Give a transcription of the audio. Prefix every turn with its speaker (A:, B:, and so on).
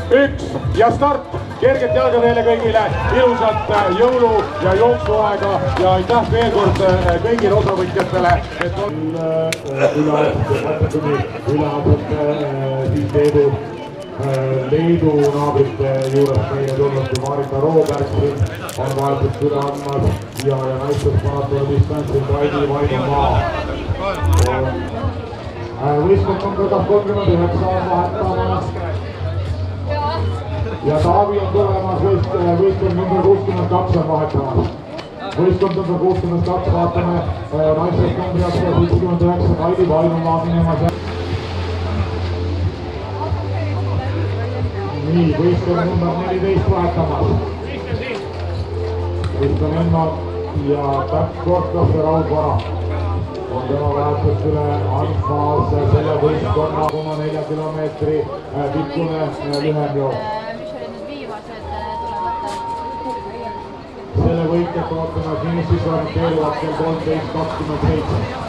A: 1 ja start. Kerget jalga teile kõigile, ilusat jõulu- ja jooksuaega ja aitäh veel kord kõigile osavõtjatele, et on Leedu naabrite juures meile tulnud Marika Rooberg on vahetust üle andmas ja naistes maratoni distantsil Kaidi Vainumaa. Võistkond on 39 vahetamas ja Taavi on tulemas võistkond number 62 on vahetamas. Võistkond number 62 vaatame naistes numbri 79 Kaidi Vainumaa minemas. Nii, võistkond number 14 vahetamas. Võistkond Enno ja Pärt Kortlas ja Raul Vara on tema vahetust üle andmas selle võistkonna 4 kilomeetri pikkune lühemjook. Selle võitjat ootame finišis orienteeruvalt kell 13:27.